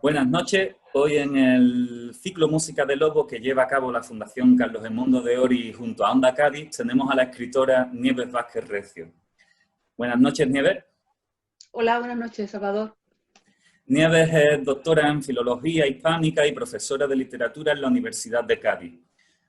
Buenas noches. Hoy en el ciclo Música de Lobo que lleva a cabo la Fundación Carlos Edmundo de Ory junto a Onda Cádiz, tenemos a la escritora Nieves Vázquez Recio. Buenas noches, Nieves. Hola, buenas noches, Salvador. Nieves es doctora en Filología Hispánica y profesora de Literatura en la Universidad de Cádiz.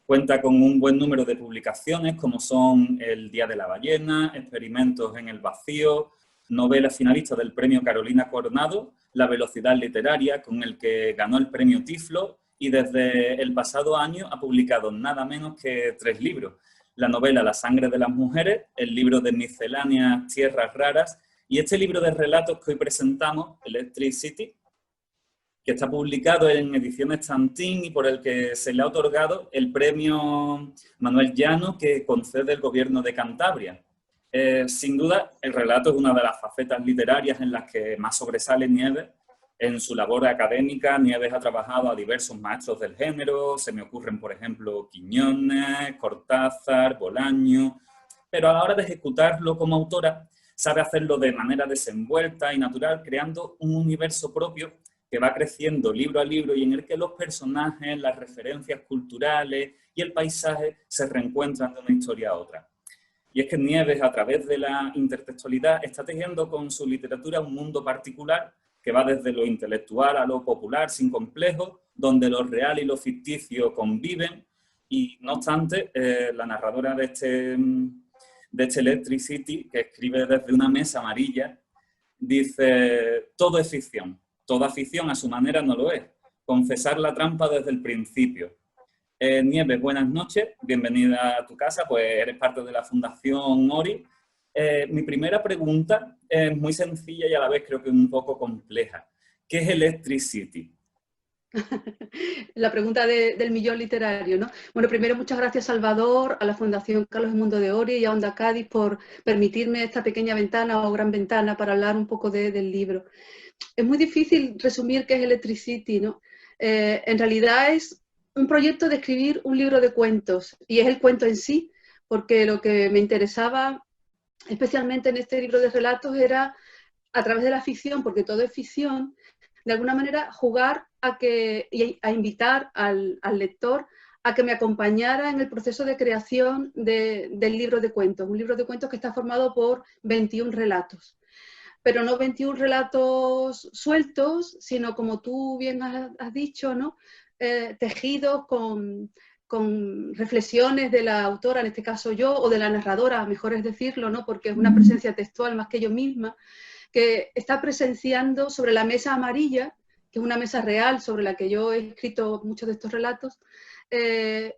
Cuenta con un buen número de publicaciones como son El Día de la Ballena, Experimentos en el Vacío, novela finalista del Premio Carolina Coronado, La Velocidad Literaria, con el que ganó el Premio Tiflo, y desde el pasado año ha publicado nada menos que 3 libros. La novela La Sangre de las Mujeres, el libro de misceláneas Tierras Raras, y este libro de relatos que hoy presentamos, Electric City, que está publicado en Ediciones Tantín y por el que se le ha otorgado el Premio Manuel Llano que concede el Gobierno de Cantabria. Sin duda, el relato es una de las facetas literarias en las que más sobresale Nieves. En su labor académica, Nieves ha trabajado a diversos maestros del género, se me ocurren, por ejemplo, Quiñones, Cortázar, Bolaño, pero a la hora de ejecutarlo como autora, sabe hacerlo de manera desenvuelta y natural, creando un universo propio que va creciendo libro a libro y en el que los personajes, las referencias culturales y el paisaje se reencuentran de una historia a otra. Y es que Nieves, a través de la intertextualidad, está tejiendo con su literatura un mundo particular que va desde lo intelectual a lo popular, sin complejos, donde lo real y lo ficticio conviven. Y no obstante, la narradora de este Electric City, que escribe desde una mesa amarilla, dice: todo es ficción. Toda ficción a su manera no lo es. Confesar la trampa desde el principio. Nieves, buenas noches, bienvenida a tu casa, pues eres parte de la Fundación Ory. Mi primera pregunta es muy sencilla y a la vez creo que un poco compleja. ¿Qué es Electric City? La pregunta del millón literario, ¿no? Bueno, primero muchas gracias, Salvador, a la Fundación Carlos Edmundo de Ory y a Onda Cádiz por permitirme esta pequeña ventana o gran ventana para hablar un poco del libro. Es muy difícil resumir qué es Electric City, ¿no? En realidad es un proyecto de escribir un libro de cuentos, y es el cuento en sí, porque lo que me interesaba especialmente en este libro de relatos era, a través de la ficción, porque todo es ficción, de alguna manera jugar a invitar al lector a que me acompañara en el proceso de creación del libro de cuentos, un libro de cuentos que está formado por 21 relatos. Pero no 21 relatos sueltos, sino, como tú bien has dicho, ¿no? Tejidos con reflexiones de la autora, en este caso yo, o de la narradora, mejor es decirlo, ¿no? Porque es una presencia textual más que yo misma, que está presenciando sobre la mesa amarilla, que es una mesa real sobre la que yo he escrito muchos de estos relatos,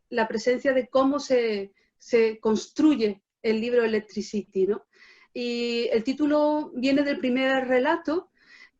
la presencia de cómo se construye el libro Electric City, ¿no? Y el título viene del primer relato,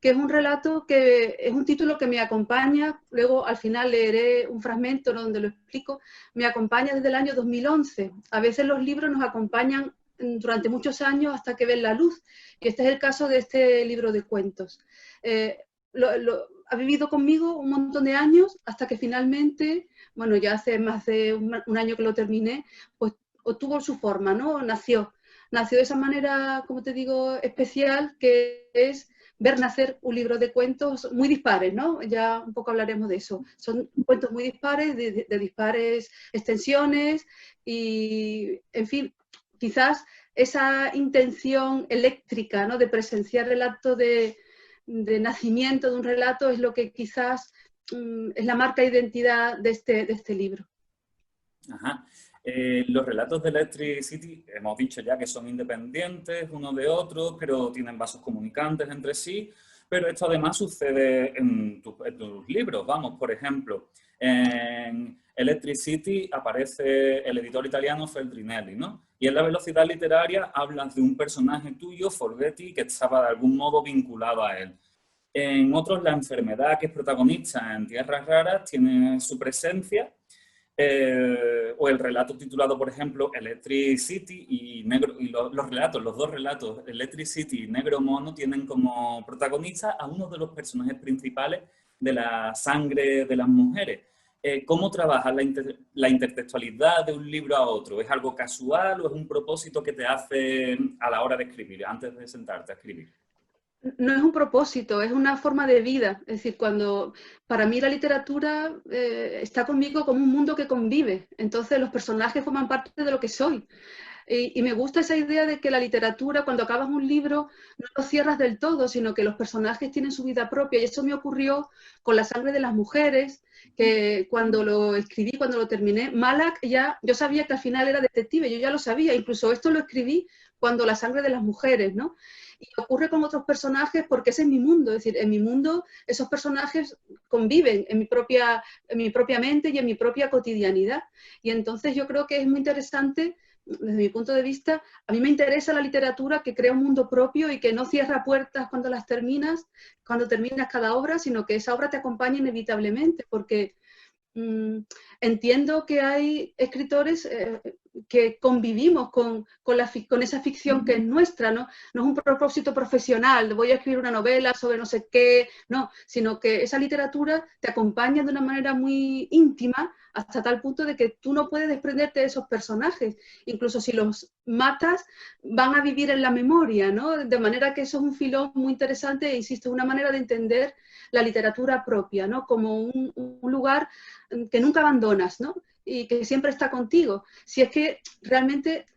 que es un relato que es un título que me acompaña, luego al final leeré un fragmento donde lo explico, me acompaña desde el año 2011. A veces los libros nos acompañan durante muchos años hasta que ven la luz, y este es el caso de este libro de cuentos. Ha vivido conmigo un montón de años hasta que finalmente, bueno, ya hace más de un año que lo terminé, pues obtuvo su forma, ¿no? Nació de esa manera, como te digo, especial, que es ver nacer un libro de cuentos muy dispares, ¿no? Ya un poco hablaremos de eso. Son cuentos muy dispares, de dispares extensiones y, en fin, quizás esa intención eléctrica, ¿no? De presenciar el acto de nacimiento de un relato es lo que quizás es la marca de identidad de este libro. Ajá. Los relatos de Electric City hemos dicho ya que son independientes unos de otros, pero tienen vasos comunicantes entre sí, pero esto además sucede en tus libros. Vamos, por ejemplo, en Electric City aparece el editor italiano Feltrinelli, ¿no? Y en La Velocidad Literaria hablas de un personaje tuyo, Forghetti, que estaba de algún modo vinculado a él. En otros, la enfermedad que es protagonista en Tierras Raras tiene su presencia. O el relato titulado, por ejemplo, Electric City y los dos relatos, Electric City y Negro Mono, tienen como protagonista a uno de los personajes principales de La Sangre de las Mujeres. ¿Cómo trabajas la intertextualidad de un libro a otro? ¿Es algo casual o es un propósito que te hace a la hora de escribir, antes de sentarte a escribir? No es un propósito, es una forma de vida. Es decir, para mí la literatura está conmigo como un mundo que convive. Entonces los personajes forman parte de lo que soy. Y me gusta esa idea de que la literatura, cuando acabas un libro, no lo cierras del todo, sino que los personajes tienen su vida propia. Y eso me ocurrió con La sangre de las mujeres, que cuando lo escribí, cuando lo terminé, Malak yo sabía que al final era detective, yo ya lo sabía. Incluso esto lo escribí cuando La sangre de las mujeres, ¿no? Y ocurre con otros personajes porque ese es mi mundo. Es decir, en mi mundo esos personajes conviven en mi propia mente y en mi propia cotidianidad. Y entonces yo creo que es muy interesante. Desde mi punto de vista, a mí me interesa la literatura que crea un mundo propio y que no cierra puertas cuando cuando terminas cada obra, sino que esa obra te acompaña inevitablemente, porque entiendo que hay escritores que convivimos con esa ficción que es nuestra, ¿no? No es un propósito profesional, voy a escribir una novela sobre no sé qué, no, sino que esa literatura te acompaña de una manera muy íntima hasta tal punto de que tú no puedes desprenderte de esos personajes. Incluso si los matas, van a vivir en la memoria, ¿no? De manera que eso es un filón muy interesante e, insisto, una manera de entender la literatura propia, ¿no? Como un lugar que nunca abandonas, ¿no? Y que siempre está contigo. Si es que realmente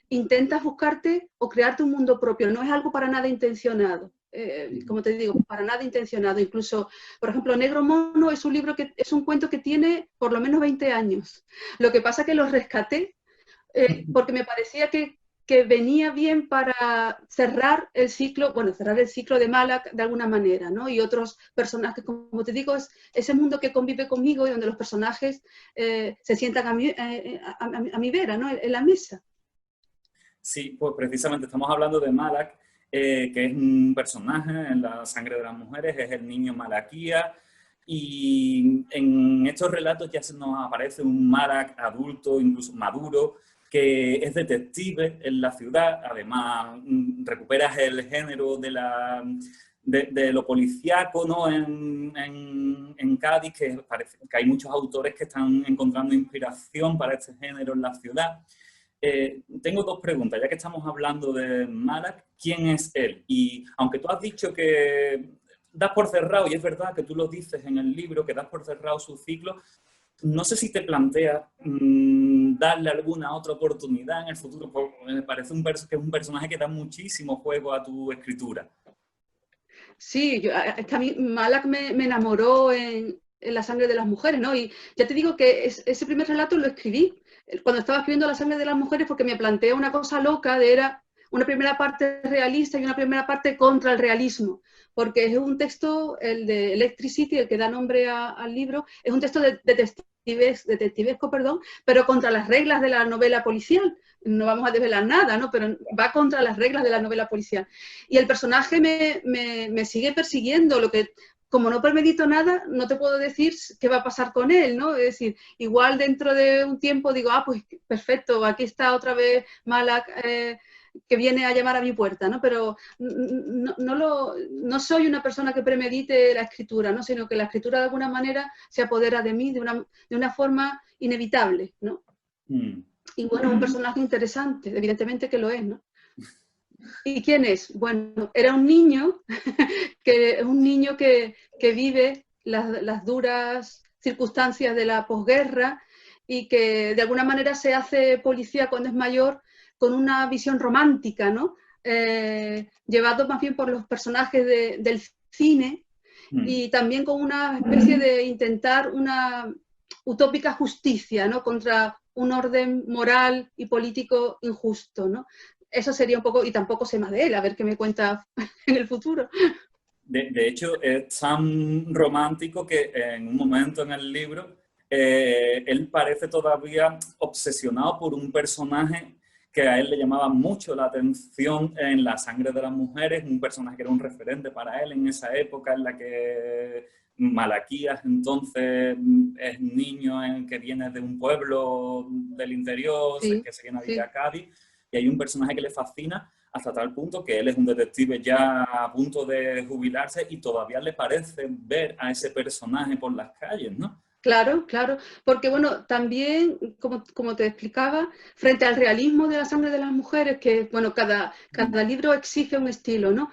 intentas buscarte o crearte un mundo propio, no es algo para nada intencionado. Como te digo, para nada intencionado. Incluso, por ejemplo, Negro Mono es un libro es un cuento que tiene por lo menos 20 años. Lo que pasa es que lo rescaté porque me parecía que venía bien para cerrar el ciclo de Malak de alguna manera, ¿no? Y otros personajes, como te digo, es ese mundo que convive conmigo y donde los personajes se sientan a mi vera, ¿no? En la mesa. Sí, pues precisamente estamos hablando de Malak, que es un personaje en La sangre de las mujeres, es el niño Malaquía, y en estos relatos ya se nos aparece un Malak adulto, incluso maduro, que es detective en la ciudad. Además recuperas el género de lo policíaco, ¿no? en Cádiz, que parece que hay muchos autores que están encontrando inspiración para este género en la ciudad. Tengo dos preguntas, ya que estamos hablando de Malak, ¿quién es él? Y aunque tú has dicho que das por cerrado, y es verdad que tú lo dices en el libro, que das por cerrado su ciclo, no sé si te planteas darle alguna otra oportunidad en el futuro, porque me parece que es un personaje que da muchísimo juego a tu escritura. Sí, a mí Malak me enamoró en La sangre de las mujeres, ¿no? Y ya te digo que ese primer relato lo escribí cuando estaba escribiendo La sangre de las mujeres porque me planteé una cosa loca era una primera parte realista y una primera parte contra el realismo, porque es un texto, el de Electricity, el que da nombre al libro, es un texto detectivesco, pero contra las reglas de la novela policial. No vamos a desvelar nada, ¿no? Pero va contra las reglas de la novela policial. Y el personaje me sigue persiguiendo, como no premedito nada, no te puedo decir qué va a pasar con él, ¿no? Es decir, igual dentro de un tiempo digo, pues perfecto, aquí está otra vez Malak que viene a llamar a mi puerta, ¿no? Pero no soy una persona que premedite la escritura, ¿no? Sino que la escritura de alguna manera se apodera de mí de una forma inevitable, ¿no? Y bueno, un personaje interesante, evidentemente que lo es, ¿no? ¿Y quién es? Bueno, era un niño que vive las duras circunstancias de la posguerra y que de alguna manera se hace policía cuando es mayor con una visión romántica, ¿no? Llevado más bien por los personajes del cine y también con una especie de intentar una utópica justicia, ¿no? Contra un orden moral y político injusto, ¿no? Eso sería un poco, y tampoco sé más de él, a ver qué me cuenta en el futuro. De hecho, es tan romántico que en un momento en el libro él parece todavía obsesionado por un personaje que a él le llamaba mucho la atención en La sangre de las mujeres, un personaje que era un referente para él en esa época en la que Malaquías entonces es un niño que viene de un pueblo del interior, Sí, que se viene a vivir sí. a Cádiz, y hay un personaje que le fascina hasta tal punto que él es un detective ya a punto de jubilarse y todavía le parece ver a ese personaje por las calles, ¿no? Claro, claro, porque bueno, también, como te explicaba, frente al realismo de la sangre de las mujeres, que bueno, cada libro exige un estilo, ¿no?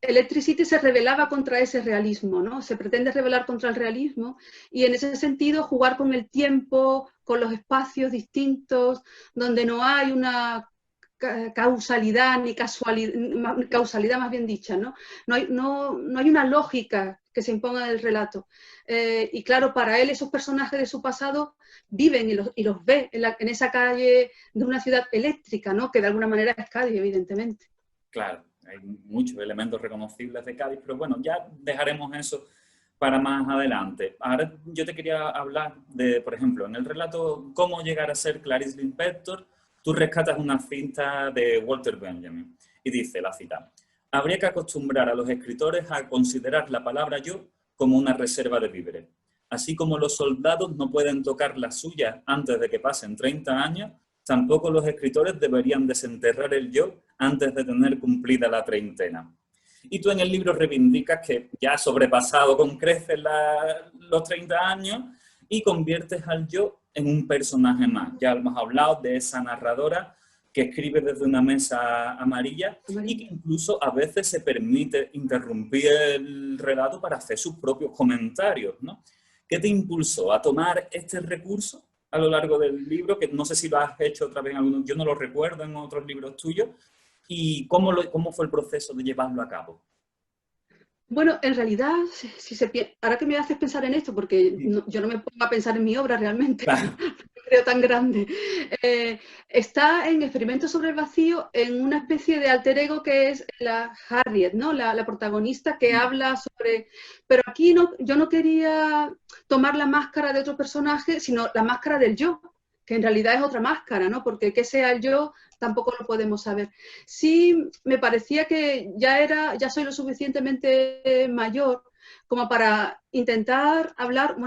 Electricity se rebelaba contra ese realismo, ¿no? Se pretende rebelar contra el realismo y en ese sentido jugar con el tiempo, con los espacios distintos, donde no hay una causalidad ni causalidad más bien dicha, ¿no? No hay una lógica que se imponga en el relato. Y claro, para él esos personajes de su pasado viven y los ve en esa calle de una ciudad eléctrica, ¿no? Que de alguna manera es Cádiz, evidentemente. Claro, hay muchos elementos reconocibles de Cádiz, pero bueno, ya dejaremos eso para más adelante. Ahora yo te quería hablar de, por ejemplo, en el relato Cómo llegar a ser Clarice Lispector, tú rescatas una cinta de Walter Benjamin y dice, la cita, habría que acostumbrar a los escritores a considerar la palabra yo como una reserva de víveres. Así como los soldados no pueden tocar la suya antes de que pasen 30 años, tampoco los escritores deberían desenterrar el yo antes de tener cumplida la treintena. Y tú en el libro reivindicas que ya has sobrepasado con creces los 30 años y conviertes al yo en un personaje más. Ya hemos hablado de esa narradora que escribe desde una mesa amarilla y que incluso a veces se permite interrumpir el relato para hacer sus propios comentarios, ¿no? ¿Qué te impulsó a tomar este recurso a lo largo del libro? Que no sé si lo has hecho otra vez en algunos, yo no lo recuerdo en otros libros tuyos. ¿Y cómo fue el proceso de llevarlo a cabo? Bueno, en realidad, ahora que me haces pensar en esto, porque yo no me pongo a pensar en mi obra realmente, Claro. creo tan grande, está en Experimento sobre el vacío en una especie de alter ego que es la Harriet, ¿no? La protagonista que habla sobre... Pero aquí yo no quería tomar la máscara de otro personaje, sino la máscara del yo, que en realidad es otra máscara, ¿no? Porque que sea el yo tampoco lo podemos saber. Sí, me parecía que ya soy lo suficientemente mayor como para intentar hablar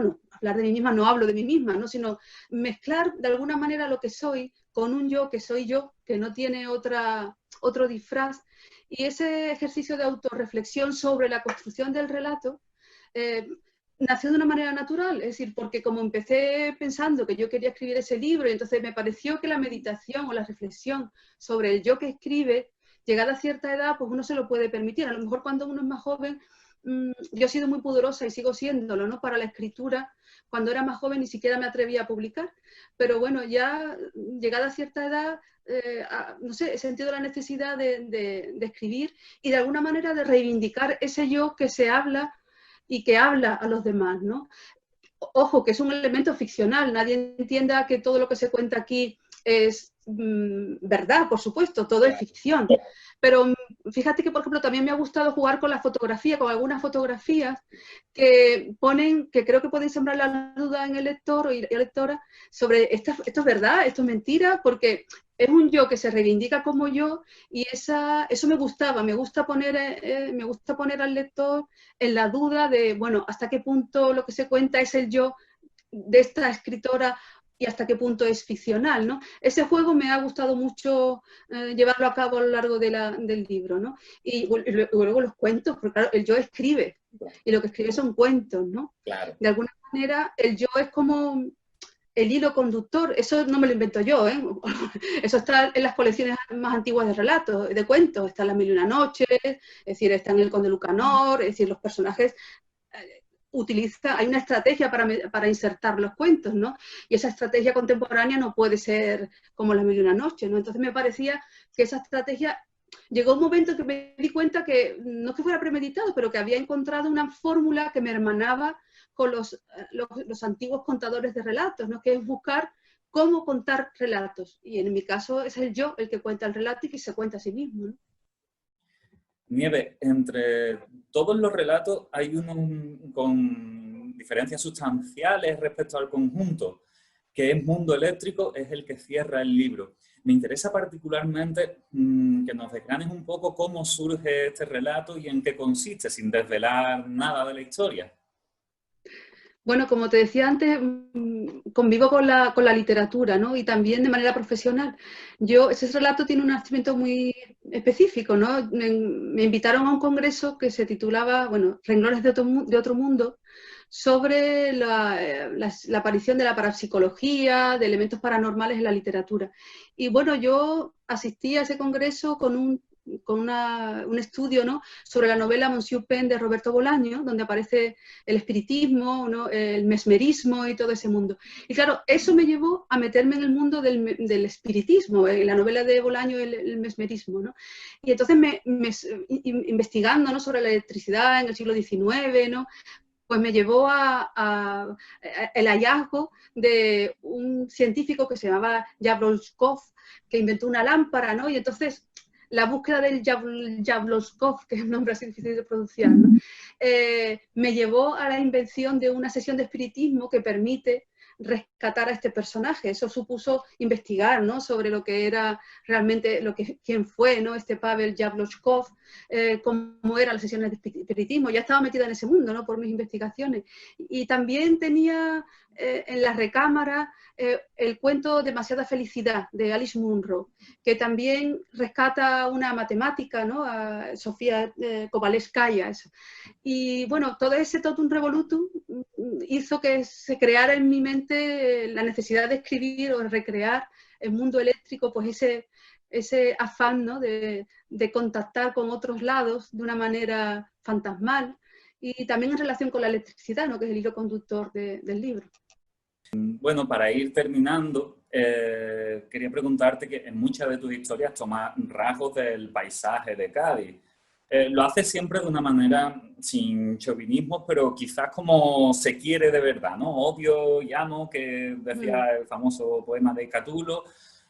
de mí misma, no hablo de mí misma, ¿no? Sino mezclar de alguna manera lo que soy con un yo que soy yo, que no tiene otro disfraz. Y ese ejercicio de autorreflexión sobre la construcción del relato nació de una manera natural, es decir, porque como empecé pensando que yo quería escribir ese libro, y entonces me pareció que la meditación o la reflexión sobre el yo que escribe, llegada a cierta edad, pues uno se lo puede permitir. A lo mejor cuando uno es más joven, yo he sido muy pudorosa y sigo siéndolo, ¿no? Para la escritura, cuando era más joven ni siquiera me atrevía a publicar, pero bueno, ya llegada a cierta edad, no sé, he sentido la necesidad de escribir y de alguna manera de reivindicar ese yo que se habla y que habla a los demás, ¿no? Ojo, que es un elemento ficcional, nadie entienda que todo lo que se cuenta aquí es verdad, por supuesto, todo es ficción. Pero fíjate que, por ejemplo, también me ha gustado jugar con la fotografía, con algunas fotografías que creo que pueden sembrar la duda en el lector y la lectora sobre esto es verdad, esto es mentira, porque es un yo que se reivindica como yo y eso me gustaba, me gusta poner al lector en la duda de, bueno, hasta qué punto lo que se cuenta es el yo de esta escritora y hasta qué punto es ficcional, ¿no? Ese juego me ha gustado mucho llevarlo a cabo a lo largo del libro, ¿no? Y luego los cuentos, porque claro, el yo escribe, y lo que escribe son cuentos, ¿no? Claro. De alguna manera, el yo es como el hilo conductor, eso no me lo invento yo, ¿eh? Eso está en las colecciones más antiguas de relatos, de cuentos, está en Las Mil y una Noches, es decir, está en El Conde Lucanor, es decir, los personajes hay una estrategia para insertar los cuentos, ¿no? Y esa estrategia contemporánea no puede ser como Las Mil y una Noches, ¿no? Entonces me parecía que esa estrategia... Llegó un momento que me di cuenta que, no es que fuera premeditado, pero que había encontrado una fórmula que me hermanaba con los antiguos contadores de relatos, ¿no? Que es buscar cómo contar relatos. Y en mi caso es el yo el que cuenta el relato y que se cuenta a sí mismo, ¿no? Nieve, entre todos los relatos hay uno con diferencias sustanciales respecto al conjunto, que es Mundo Eléctrico, es el que cierra el libro. Me interesa particularmente que nos desgranes un poco cómo surge este relato y en qué consiste, sin desvelar nada de la historia. Bueno, como te decía antes, convivo con la literatura, ¿no? Y también de manera profesional. Ese relato tiene un nacimiento muy específico, ¿no? Me invitaron a un congreso que se titulaba, bueno, Renglones de otro mundo, sobre la aparición de la parapsicología, de elementos paranormales en la literatura. Y bueno, yo asistí a ese congreso con un estudio, ¿no?, sobre la novela Monsieur Pen de Roberto Bolaño, donde aparece el espiritismo, ¿no?, el mesmerismo y todo ese mundo. Y claro, eso me llevó a meterme en el mundo del espiritismo, en la novela de Bolaño, el mesmerismo, ¿no? Y entonces investigando, ¿no?, sobre la electricidad en el siglo XIX, ¿no?, pues me llevó el hallazgo de un científico que se llamaba Jablonskov, que inventó una lámpara, ¿no? Y entonces la búsqueda del Jablonskov, que es un nombre así difícil de pronunciar, ¿no?, me llevó a la invención de una sesión de espiritismo que permite rescatar a este personaje. Eso supuso investigar, ¿no?, sobre lo que era realmente, quién fue, ¿no?, este Pavel Jablonskov, cómo eran las sesiones de espiritismo. Ya estaba metida en ese mundo, ¿no?, por mis investigaciones. Y también tenía en la recámara el cuento Demasiada felicidad, de Alice Munro, que también rescata una matemática, ¿no?, a Sofía Kovalevskaya. Eso. Y bueno, todo ese totum revolutum hizo que se creara en mi mente la necesidad de escribir o recrear el mundo eléctrico, pues ese afán, ¿no?, de contactar con otros lados de una manera fantasmal, y también en relación con la electricidad, ¿no?, que es el hilo conductor del libro. Bueno, para ir terminando, quería preguntarte que en muchas de tus historias tomas rasgos del paisaje de Cádiz. Lo haces siempre de una manera sin chauvinismo, pero quizás como se quiere de verdad, ¿no? Odio y amo, que decía el famoso poema de Catulo,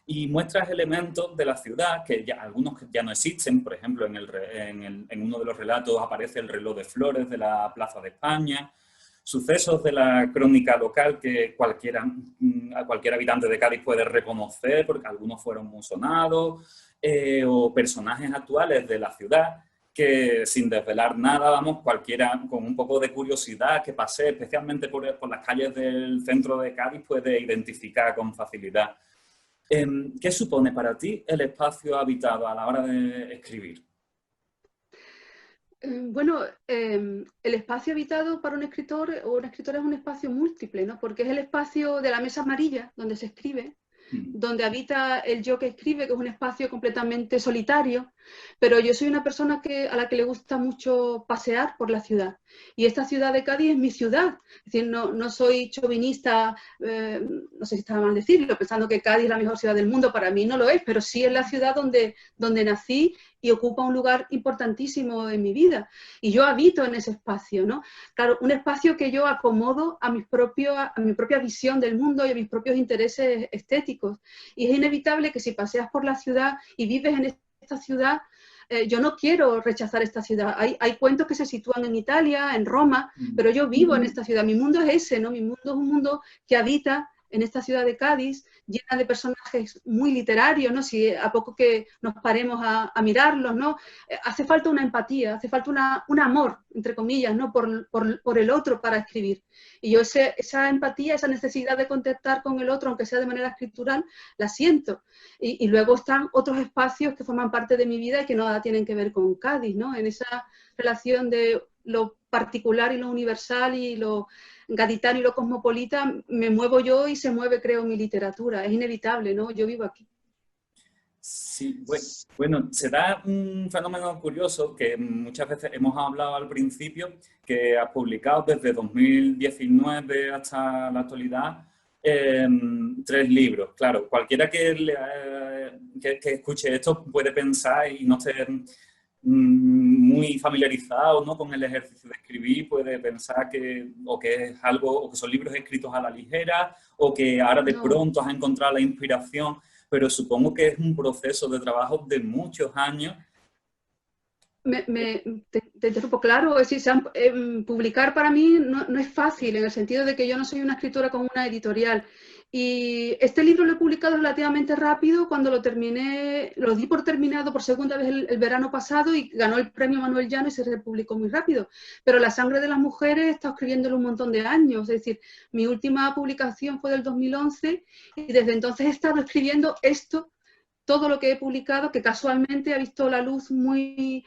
y muestras elementos de la ciudad, que ya, algunos que ya no existen. Por ejemplo, en uno de los relatos aparece el reloj de flores de la Plaza de España, sucesos de la crónica local que cualquier habitante de Cádiz puede reconocer, porque algunos fueron muy sonados, o personajes actuales de la ciudad que, sin desvelar nada, vamos, cualquiera con un poco de curiosidad que pase, especialmente por las calles del centro de Cádiz, puede identificar con facilidad. ¿Qué supone para ti el espacio habitado a la hora de escribir? Bueno, el espacio habitado para un escritor o una escritora es un espacio múltiple, ¿no?, porque es el espacio de la mesa amarilla donde se escribe, donde habita el yo que escribe, que es un espacio completamente solitario, pero yo soy una persona a la que le gusta mucho pasear por la ciudad, y esta ciudad de Cádiz es mi ciudad. Es decir, no soy chauvinista, no sé si está mal decirlo, pensando que Cádiz es la mejor ciudad del mundo. Para mí no lo es, pero sí es la ciudad donde nací y ocupa un lugar importantísimo en mi vida, y yo habito en ese espacio, ¿no? Claro, un espacio que yo acomodo a mi propia visión del mundo y a mis propios intereses estéticos, y es inevitable que si paseas por la ciudad y vives en esta ciudad, yo no quiero rechazar esta ciudad. Hay cuentos que se sitúan en Italia, en Roma, pero yo vivo en esta ciudad. Mi mundo es ese, ¿no? Mi mundo es un mundo que habita en esta ciudad de Cádiz, llena de personajes muy literarios, ¿no? Si a poco que nos paremos a mirarlos, ¿no? Hace falta una empatía, hace falta un amor, entre comillas, ¿no?, por el otro para escribir. Y yo esa empatía, esa necesidad de contactar con el otro, aunque sea de manera escritural, la siento. Y luego están otros espacios que forman parte de mi vida y que nada tienen que ver con Cádiz, ¿no? En esa relación de lo particular y lo universal y lo gaditano y lo cosmopolita, me muevo yo y se mueve, creo, mi literatura. Es inevitable, ¿no? Yo vivo aquí. Sí, bueno, se da un fenómeno curioso que muchas veces hemos hablado al principio, que has publicado desde 2019 hasta la actualidad 3 libros. Claro, cualquiera que escuche esto puede pensar y no esté muy familiarizado, ¿no?, con el ejercicio de escribir, puede pensar que es algo, o que son libros escritos a la ligera, o que ahora de pronto has encontrado la inspiración, pero supongo que es un proceso de trabajo de muchos años. Te interrumpo, claro. Es decir, publicar para mí no es fácil, en el sentido de que yo no soy una escritora con una editorial. Y este libro lo he publicado relativamente rápido. Cuando lo terminé, lo di por terminado por segunda vez el verano pasado, y ganó el premio Manuel Llano y se republicó muy rápido. Pero La sangre de las mujeres he estado escribiéndolo un montón de años. Es decir, mi última publicación fue del 2011 y desde entonces he estado escribiendo todo lo que he publicado, que casualmente ha visto la luz muy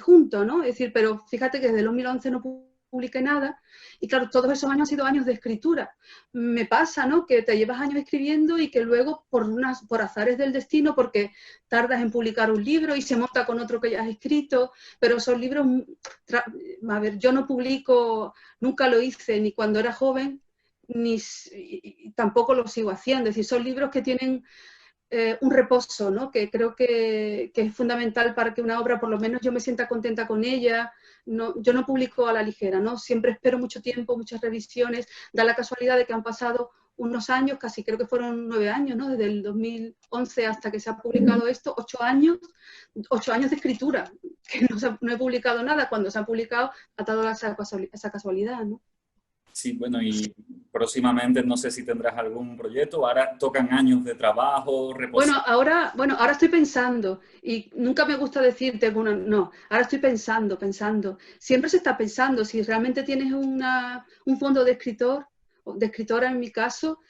junto, ¿no? Es decir, pero fíjate que desde el 2011 no publiqué nada. Y claro, todos esos años han sido años de escritura. Me pasa, ¿no?, que te llevas años escribiendo y que luego por azares del destino, porque tardas en publicar un libro y se monta con otro que ya has escrito, pero esos libros, a ver, yo no publico, nunca lo hice ni cuando era joven, ni tampoco lo sigo haciendo. Es decir, son libros que tienen un reposo, ¿no?, que creo que es fundamental para que una obra, por lo menos yo me sienta contenta con ella. No, yo no publico a la ligera, ¿no? Siempre espero mucho tiempo, muchas revisiones. Da la casualidad de que han pasado unos años, casi creo que fueron 9 años, ¿no?, desde el 2011 hasta que se ha publicado esto, 8 años de escritura, que no he publicado nada. Cuando se ha publicado ha dado esa casualidad, ¿no? Sí, bueno, y próximamente no sé si tendrás algún proyecto. Ahora tocan años de trabajo, reposo. Bueno, ahora estoy pensando, y nunca me gusta decirte, bueno, no, ahora estoy pensando. Siempre se está pensando, si realmente tienes un fondo de escritor, de escritora en mi caso,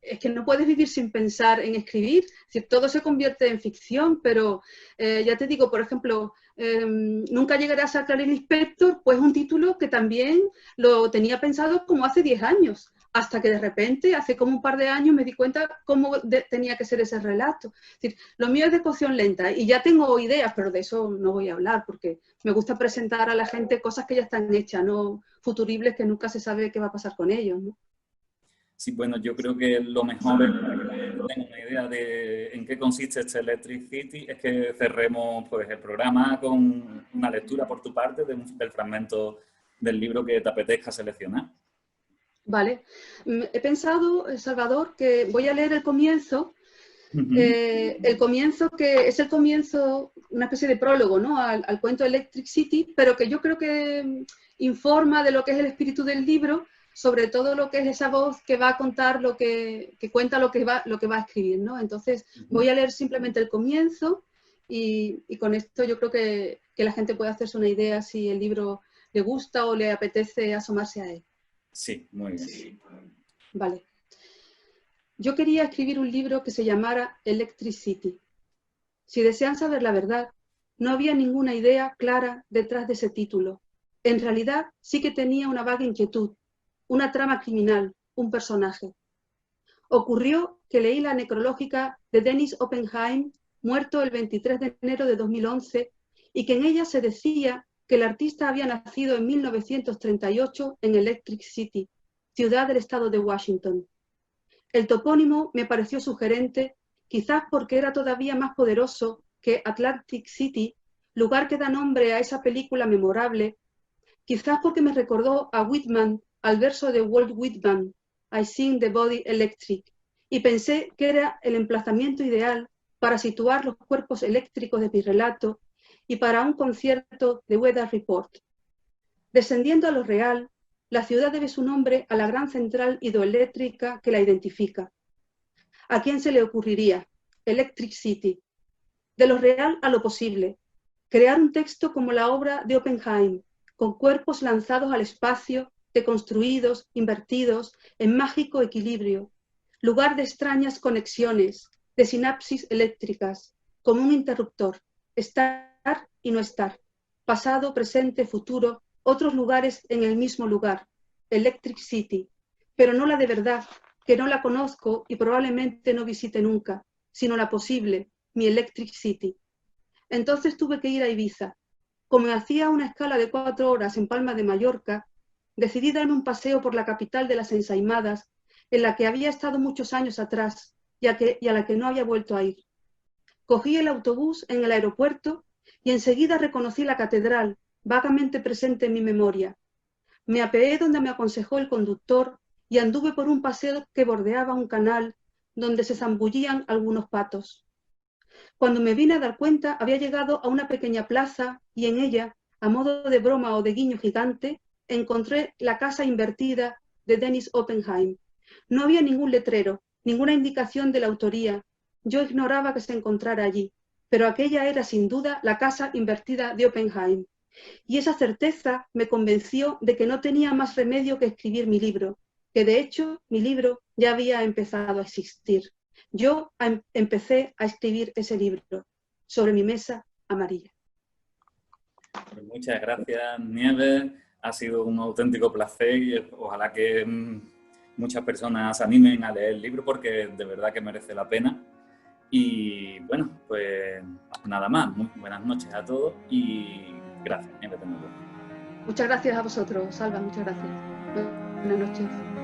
es que no puedes vivir sin pensar en escribir. Es decir, todo se convierte en ficción, pero ya te digo, por ejemplo, nunca llegaré a ser Clarice Lispector, pues un título que también lo tenía pensado como hace 10 años, hasta que de repente, hace como un par de años, me di cuenta cómo tenía que ser ese relato. Es decir, lo mío es de cocción lenta y ya tengo ideas, pero de eso no voy a hablar, porque me gusta presentar a la gente cosas que ya están hechas, no futuribles que nunca se sabe qué va a pasar con ellos, ¿no? Sí, bueno, yo creo que lo mejor es, para que la gente tenga una idea de en qué consiste este Electric City, es que cerremos pues, el programa con una lectura por tu parte del fragmento del libro que te apetezca seleccionar. Vale. He pensado, Salvador, que voy a leer el comienzo, que es el comienzo, una especie de prólogo, ¿no?, al cuento Electric City, pero que yo creo que informa de lo que es el espíritu del libro, sobre todo lo que es esa voz que va a contar que cuenta lo que va a escribir, ¿no? Entonces voy a leer simplemente el comienzo y con esto yo creo que la gente puede hacerse una idea si el libro le gusta o le apetece asomarse a él. Sí, muy bien. Vale. Yo quería escribir un libro que se llamara Electric City. Si desean saber la verdad, no había ninguna idea clara detrás de ese título. En realidad sí que tenía una vaga inquietud, una trama criminal, un personaje. Ocurrió que leí la necrológica de Dennis Oppenheim, muerto el 23 de enero de 2011, y que en ella se decía que el artista había nacido en 1938 en Electric City, ciudad del estado de Washington. El topónimo me pareció sugerente, quizás porque era todavía más poderoso que Atlantic City, lugar que da nombre a esa película memorable, quizás porque me recordó a Whitman, al verso de Walt Whitman, I Sing the Body Electric, y pensé que era el emplazamiento ideal para situar los cuerpos eléctricos de mi relato y para un concierto de Weather Report. Descendiendo a lo real, la ciudad debe su nombre a la gran central hidroeléctrica que la identifica. ¿A quién se le ocurriría? Electric City. De lo real a lo posible. Crear un texto como la obra de Oppenheim, con cuerpos lanzados al espacio, deconstruidos, invertidos, en mágico equilibrio. Lugar de extrañas conexiones, de sinapsis eléctricas, como un interruptor. Estar y no estar. Pasado, presente, futuro, otros lugares en el mismo lugar. Electric City. Pero no la de verdad, que no la conozco y probablemente no visite nunca, sino la posible, mi Electric City. Entonces tuve que ir a Ibiza. Como hacía una escala de 4 horas en Palma de Mallorca, decidí darme un paseo por la capital de las ensaimadas, en la que había estado muchos años atrás y a la que no había vuelto a ir. Cogí el autobús en el aeropuerto y enseguida reconocí la catedral, vagamente presente en mi memoria. Me apeé donde me aconsejó el conductor y anduve por un paseo que bordeaba un canal donde se zambullían algunos patos. Cuando me vine a dar cuenta, había llegado a una pequeña plaza y en ella, a modo de broma o de guiño gigante, encontré la casa invertida de Dennis Oppenheim. No había ningún letrero, ninguna indicación de la autoría. Yo ignoraba que se encontrara allí, pero aquella era sin duda la casa invertida de Oppenheim. Y esa certeza me convenció de que no tenía más remedio que escribir mi libro, que de hecho mi libro ya había empezado a existir. Yo empecé a escribir ese libro sobre mi mesa amarilla. Pues muchas gracias, Nieves. ha sido un auténtico placer y ojalá que muchas personas se animen a leer el libro porque de verdad que merece la pena. Y bueno, pues nada más. Muy buenas noches a todos y gracias. Muchas gracias a vosotros, Salva, muchas gracias. Buenas noches.